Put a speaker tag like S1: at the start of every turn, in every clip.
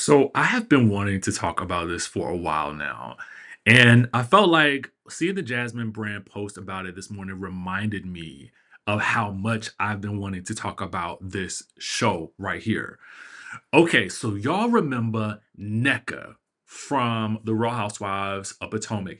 S1: So I have been wanting to talk about this for a while now. And I felt like seeing the Jasmine brand post about it this morning reminded me of how much I've been wanting to talk about this show right here. Okay, so y'all remember NECA from the Real Housewives of Potomac.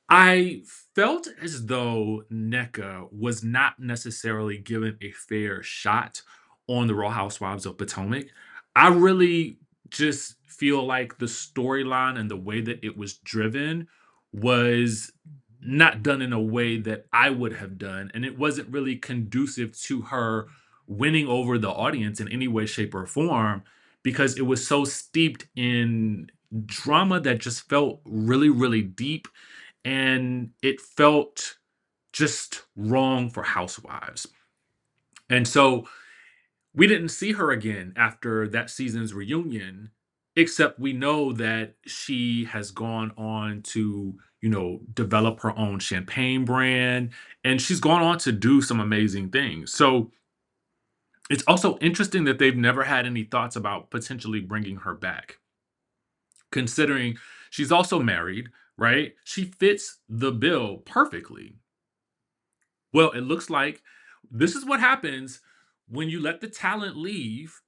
S1: I felt as though NECA was not necessarily given a fair shot on the Real Housewives of Potomac. I really just feel like the storyline and the way that it was driven was not done in a way that I would have done. And it wasn't really conducive to her winning over the audience in any way, shape, or form because it was so steeped in drama that just felt really, really deep and it felt just wrong for housewives. And so we didn't see her again after that season's reunion, except we know that she has gone on to, develop her own champagne brand and she's gone on to do some amazing things. So it's also interesting that they've never had any thoughts about potentially bringing her back, considering she's also married, right? She fits the bill perfectly. Well, it looks like this is what happens when you let the talent leave,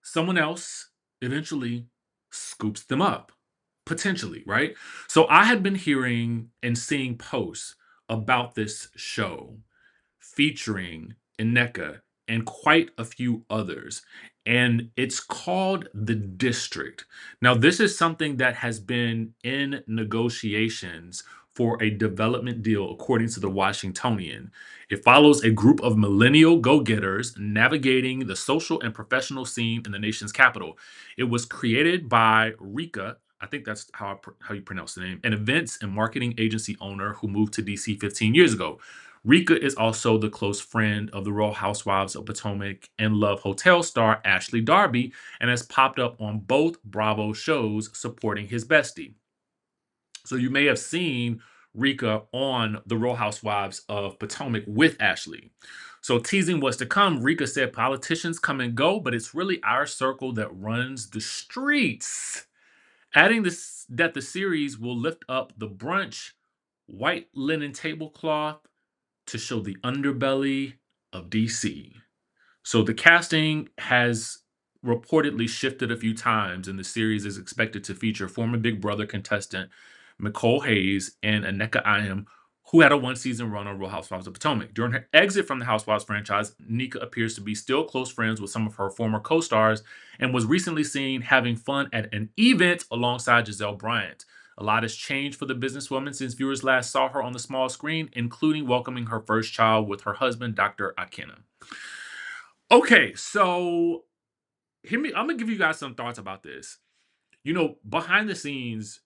S1: someone else eventually scoops them up, potentially, right? So I had been hearing and seeing posts about this show featuring NNEKA and quite a few others. And it's called The District. Now, this is something that has been in negotiations for a development deal, according to the Washingtonian. It follows a group of millennial go getters navigating the social and professional scene in the nation's capital. It was created by Rika. I think that's how you pronounce the name, an events and marketing agency owner who moved to DC 15 years ago. Rika is also the close friend of the Real Housewives of Potomac and Love Hotel star Ashley Darby and has popped up on both Bravo shows supporting his bestie. So you may have seen Rika on the Real Housewives of Potomac with Ashley. So teasing what's to come, Rika said politicians come and go, but it's really our circle that runs the streets. Adding this that the series will lift up the brunch, white linen tablecloth, to show the underbelly of DC. So the casting has reportedly shifted a few times, and the series is expected to feature former Big Brother contestant Nicole Hayes and Aneka IHIM, who had a one-season run on Real Housewives of Potomac. During her exit from the Housewives franchise, Nika appears to be still close friends with some of her former co-stars and was recently seen having fun at an event alongside Giselle Bryant. A lot has changed for the businesswoman since viewers last saw her on the small screen, including welcoming her first child with her husband, Dr. Akena. Okay, so hear me. I'm gonna give you guys some thoughts about this. Behind the scenes,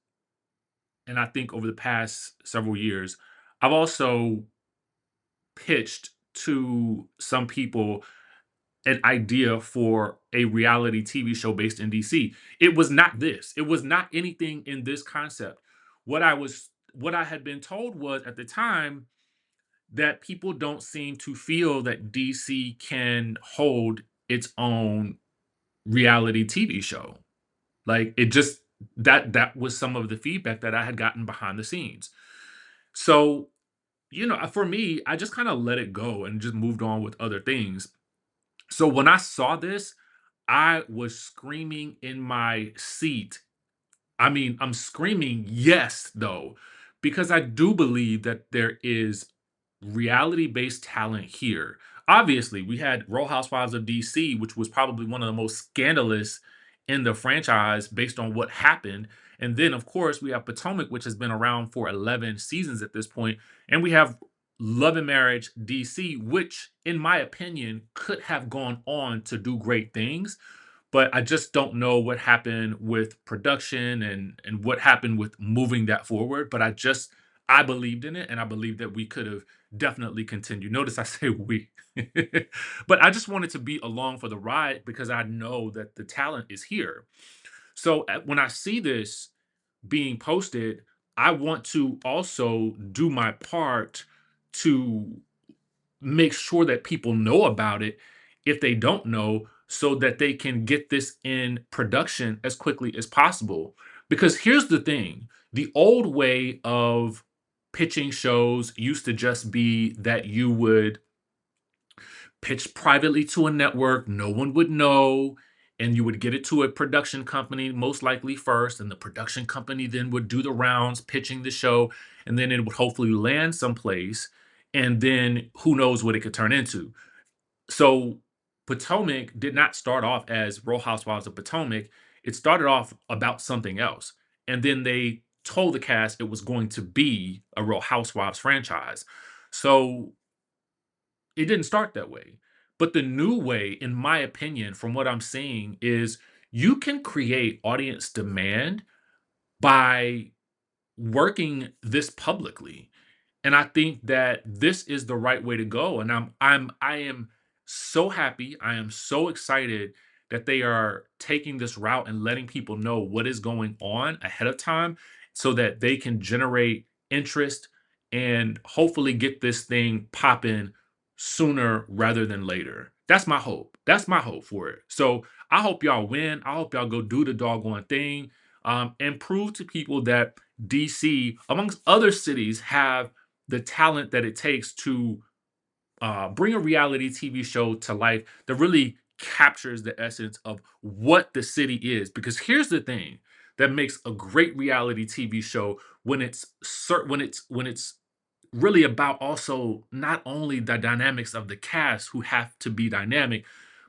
S1: and I think over the past several years, I've also pitched to some people an idea for a reality TV show based in DC. It was not this. It was not anything in this concept. What I had been told was at the time that people don't seem to feel that DC can hold its own reality TV show. Like it just that was some of the feedback that I had gotten behind the scenes. So, for me, I just kind of let it go and just moved on with other things. So when I saw this, I was screaming in my seat. I mean, I'm screaming yes, though, because I do believe that there is reality based talent here. Obviously, we had Real Housewives of DC, which was probably one of the most scandalous in the franchise based on what happened. And then, of course, we have Potomac, which has been around for 11 seasons at this point. And we have Love and Marriage DC, which, in my opinion, could have gone on to do great things, but I just don't know what happened with production and what happened with moving that forward. But I believed in it and I believe that we could have definitely continued. Notice I say we. But I just wanted to be along for the ride because I know that the talent is here. So when I see this being posted, I want to also do my part to make sure that people know about it if they don't know, so that they can get this in production as quickly as possible. Because here's the thing, the old way of pitching shows used to just be that you would pitch privately to a network, no one would know, and you would get it to a production company, most likely first, and the production company then would do the rounds pitching the show, and then it would hopefully land someplace, and then who knows what it could turn into. So Potomac did not start off as Real Housewives of Potomac. It started off about something else. And then they told the cast it was going to be a Real Housewives franchise. So it didn't start that way. But the new way, in my opinion, from what I'm seeing, is you can create audience demand by working this publicly. And I think that this is the right way to go. And I am so happy. I am so excited that they are taking this route and letting people know what is going on ahead of time so that they can generate interest and hopefully get this thing popping sooner rather than later. That's my hope. That's my hope for it. So I hope y'all win. I hope y'all go do the doggone thing, and prove to people that DC, amongst other cities, have the talent that it takes to bring a reality TV show to life that really captures the essence of what the city is. Because here's the thing that makes a great reality TV show when it's really about also not only the dynamics of the cast who have to be dynamic,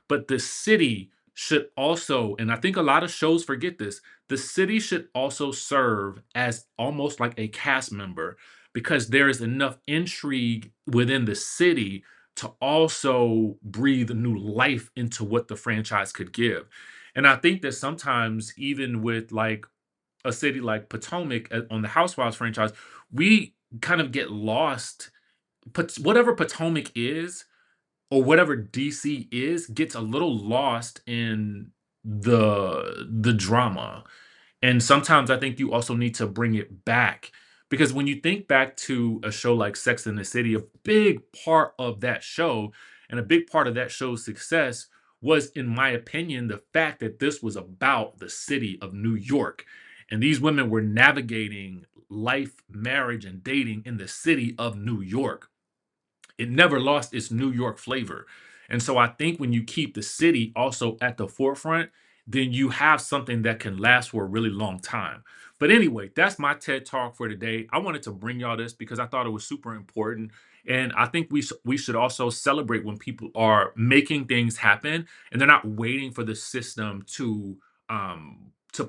S1: but the city should also, and I think a lot of shows forget this, the city should also serve as almost like a cast member because there is enough intrigue within the city to also breathe new life into what the franchise could give. And I think that sometimes, even with like a city like Potomac on the Housewives franchise, we kind of get lost. Whatever Potomac is, or whatever DC is, gets a little lost in the drama. And sometimes I think you also need to bring it back because when you think back to a show like Sex and the City, a big part of that show and a big part of that show's success was, in my opinion, the fact that this was about the city of New York. And these women were navigating life, marriage, and dating in the city of New York. It never lost its New York flavor. And so I think when you keep the city also at the forefront, then you have something that can last for a really long time. But anyway, that's my TED talk for today. I wanted to bring y'all this because I thought it was super important. And I think we should also celebrate when people are making things happen and they're not waiting for the system to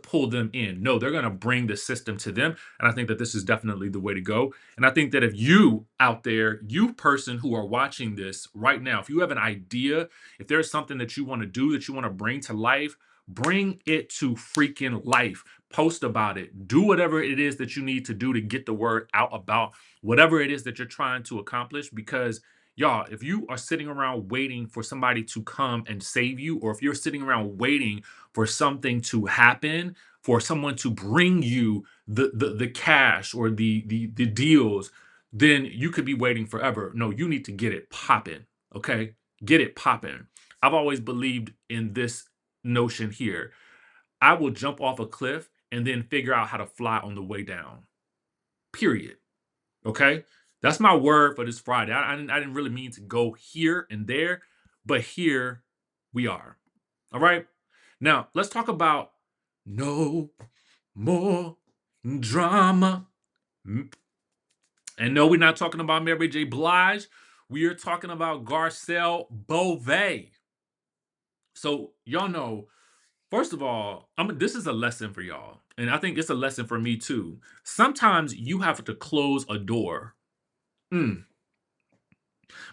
S1: pull them in. No, they're going to bring the system to them. And I think that this is definitely the way to go. And I think that if you out there, you person who are watching this right now, if you have an idea, if there's something that you want to do, that you want to bring to life, bring it to freaking life. Post about it. Do whatever it is that you need to do to get the word out about whatever it is that you're trying to accomplish. Because, y'all, if you are sitting around waiting for somebody to come and save you, or if you're sitting around waiting for something to happen, for someone to bring you the cash or the deals, then you could be waiting forever. No, you need to get it popping. Okay, get it popping. I've always believed in this notion here. I will jump off a cliff and then figure out how to fly on the way down. Period. Okay, that's my word for this Friday. I didn't really mean to go here and there, but here we are. All right. Now let's talk about no more drama. And no, we're not talking about Mary J. Blige. We are talking about Garcelle Beauvais. So y'all know, first of all, this is a lesson for y'all, and I think it's a lesson for me too. Sometimes you have to close a door. Mm.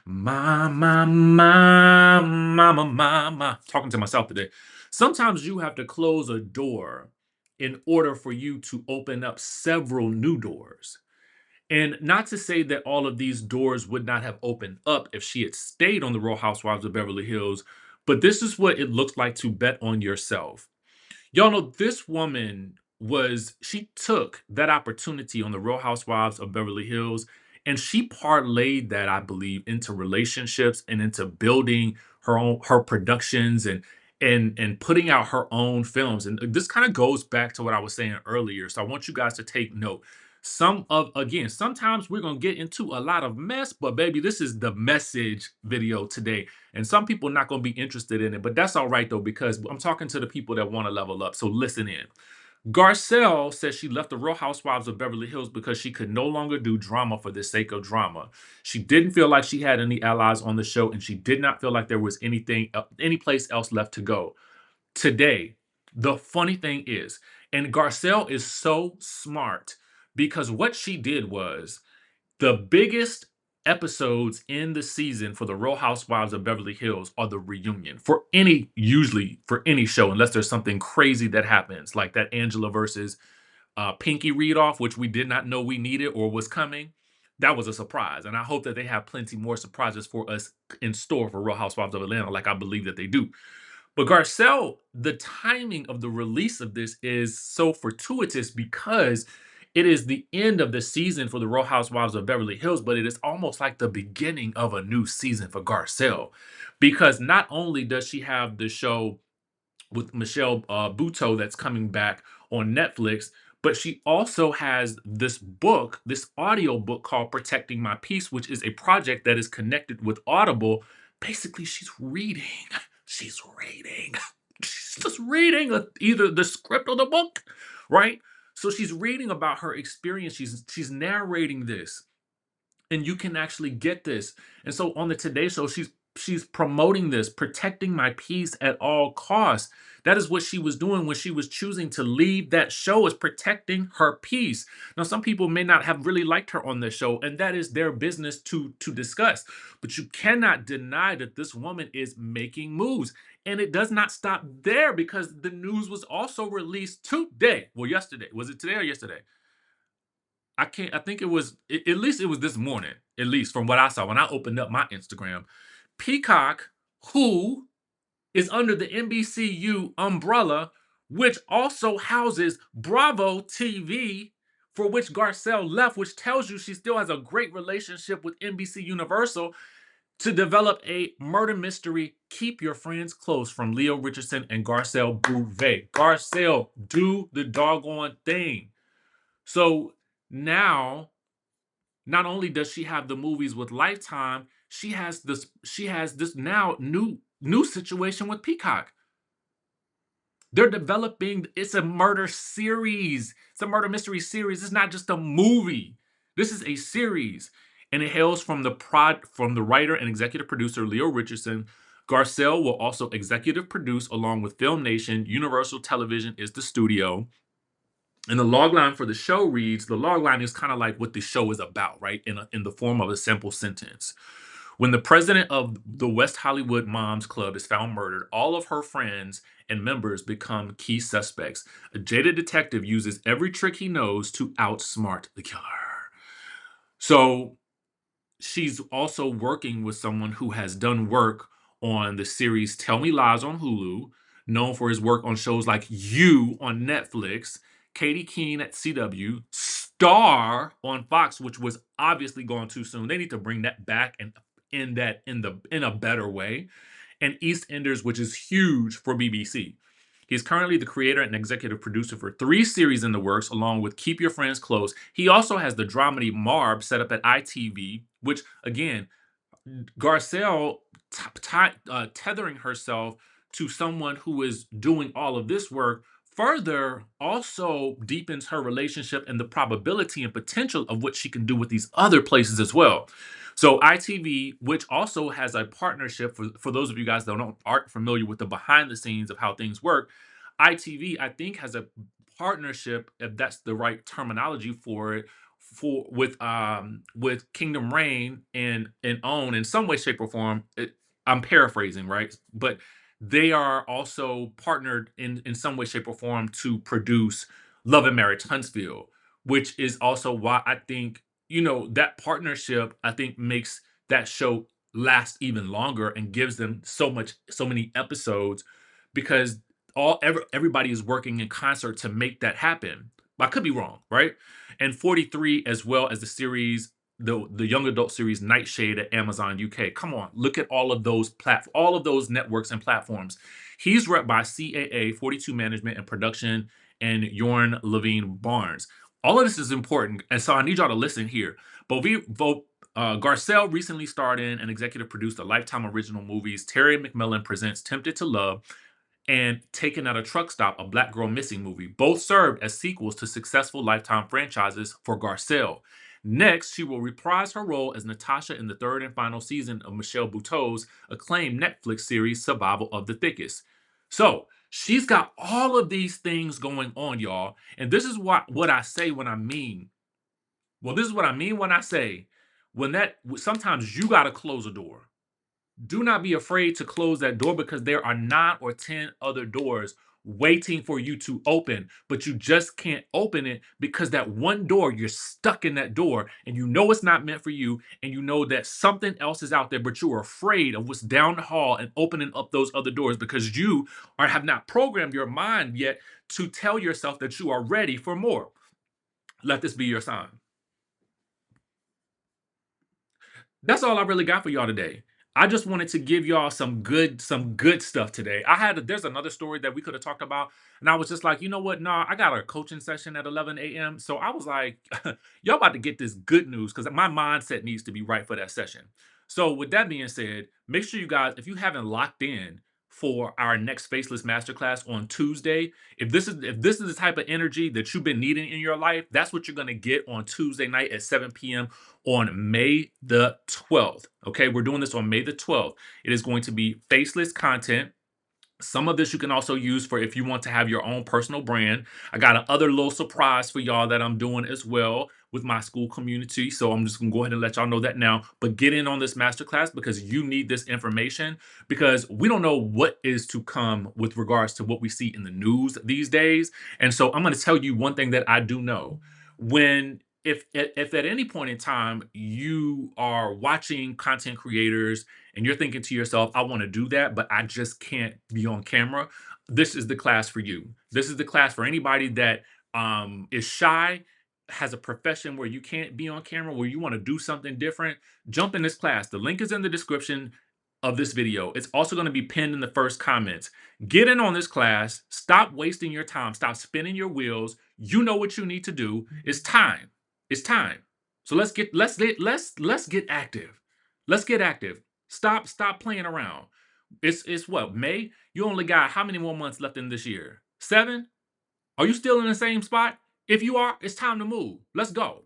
S1: My. Talking to myself today. Sometimes you have to close a door in order for you to open up several new doors. And not to say that all of these doors would not have opened up if she had stayed on the Real Housewives of Beverly Hills, but this is what it looks like to bet on yourself. Y'all know this woman she took that opportunity on the Real Housewives of Beverly Hills and she parlayed that, I believe, into relationships and into building her productions and putting out her own films. And this kind of goes back to what I was saying earlier. So I want you guys to take note. Sometimes we're gonna get into a lot of mess, but baby, this is the message video today. And some people not gonna be interested in it, but that's all right though, because I'm talking to the people that want to level up. So listen in. Garcelle says she left the Real Housewives of Beverly Hills because she could no longer do drama for the sake of drama. She didn't feel like she had any allies on the show, and she did not feel like there was any place else left to go. Today, the funny thing is, and Garcelle is so smart because what she did was the biggest episodes in the season for the Real Housewives of Beverly Hills are the reunion for usually for any show, unless there's something crazy that happens, like that Angela versus Pinky read off, which we did not know we needed or was coming. That was a surprise. And I hope that they have plenty more surprises for us in store for Real Housewives of Atlanta, like I believe that they do. But Garcelle, the timing of the release of this is so fortuitous because it is the end of the season for the Real Housewives of Beverly Hills, but it is almost like the beginning of a new season for Garcelle. Because not only does she have the show with Michelle Buteau that's coming back on Netflix, but she also has this book, this audio book called Protecting My Peace, which is a project that is connected with Audible. Basically, she's reading. She's reading. She's just reading either the script or the book, right? So she's reading about her experience. She's narrating this, and you can actually get this. And so on the Today Show, she's promoting this, protecting my peace at all costs. That is what she was doing when she was choosing to leave that show, is protecting her peace. Now, some people may not have really liked her on the show, and that is their business to discuss. But you cannot deny that this woman is making moves. And it does not stop there, because the news was also released today. Well, yesterday. Was it today or yesterday? I think it was at least it was this morning, at least from what I saw when I opened up my Instagram. Peacock, who is under the NBCU umbrella, which also houses Bravo TV, for which Garcelle left, which tells you she still has a great relationship with NBC Universal, to develop a murder mystery, Keep Your Friends Close, from Leo Richardson and Garcelle Bouvet. Garcelle, do the doggone thing. So now, not only does she have the movies with Lifetime, she has this now new situation with Peacock. They're developing, it's a murder series. It's a murder mystery series. It's not just a movie. This is a series. And it hails from the writer and executive producer Leo Richardson. Garcelle will also executive produce along with Film Nation. Universal Television is the studio. And the logline for the show reads, the logline is kind of like what the show is about, right? In the form of a simple sentence. When the president of the West Hollywood Moms Club is found murdered, all of her friends and members become key suspects. A jaded detective uses every trick he knows to outsmart the killer. So she's also working with someone who has done work on the series Tell Me Lies on Hulu, known for his work on shows like You on Netflix, Katie Keene at CW, Star on Fox, which was obviously gone too soon. They need to bring that back and in a better way, and EastEnders, which is huge for BBC. He's currently the creator and executive producer for 3 series in the works, along with Keep Your Friends Close. He also has the dramedy Marb set up at ITV, which, again, Garcelle tethering herself to someone who is doing all of this work further also deepens her relationship and the probability and potential of what she can do with these other places as well. So ITV, which also has a partnership, for those of you guys that aren't familiar with the behind the scenes of how things work, ITV, I think, has a partnership, if that's the right terminology for it, with Kingdom Reign and OWN in some way, shape, or form. I'm paraphrasing, right? But they are also partnered in some way, shape, or form to produce Love and Marriage Huntsville, which is also why I think, that partnership, I think, makes that show last even longer and gives them so many episodes, because everybody is working in concert to make that happen. I could be wrong, right? And 43, as well as the series the young adult series Nightshade at Amazon UK. Come on, look at all of those networks and platforms. He's rep by CAA 42 Management and Production and Yorn Levine Barnes. All of this is important, and so I need y'all to listen here. Garcelle recently starred in and executive produced the Lifetime original movies Terry McMillan Presents Tempted to Love and Taken at a Truck Stop, a Black Girl Missing movie. Both served as sequels to successful Lifetime franchises for Garcelle. Next, she will reprise her role as Natasha in the third and final season of Michelle Buteau's acclaimed Netflix series Survival of the Thickest. So, she's got all of these things going on, y'all. And this is what I say when I mean. Well, this is what I mean when I say sometimes you got to close a door. Do not be afraid to close that door because there are 9 or 10 other doors waiting for you to open, but you just can't open it because that one door, you're stuck in that door and you know it's not meant for you and you know that something else is out there, but you're afraid of what's down the hall and opening up those other doors because you have not programmed your mind yet to tell yourself that you are ready for more. Let this be your sign. That's all I really got for y'all today. I just wanted to give y'all some good stuff today. There's another story that we could have talked about, and I was just like, you know what? Nah, I got a coaching session at 11 a.m. So I was like, y'all about to get this good news because my mindset needs to be right for that session. So with that being said, make sure you guys, if you haven't locked in for our next Faceless Masterclass on Tuesday, if this is the type of energy that you've been needing in your life, that's what you're gonna get on Tuesday night at 7 p.m. on May the 12th. Okay, we're doing this on May the 12th. It is going to be faceless content. Some of this you can also use for if you want to have your own personal brand. I got another little surprise for y'all that I'm doing as well with my school community. So I'm just gonna go ahead and let y'all know that now. But get in on this masterclass because you need this information because we don't know what is to come with regards to what we see in the news these days. And so I'm gonna tell you one thing that I do know. When if at any point in time you are watching content creators and you're thinking to yourself, I want to do that, but I just can't be on camera, this is the class for you. This is the class for anybody that is shy, has a profession where you can't be on camera, where you want to do something different. Jump in this class. The link is in the description of this video. It's also going to be pinned in the first comments. Get in on this class. Stop wasting your time. Stop spinning your wheels. You know what you need to do. It's time. It's time. So let's get active. Let's get active. Stop playing around. It's what, May? You only got how many more months left in this year? 7? Are you still in the same spot? If you are, it's time to move. Let's go.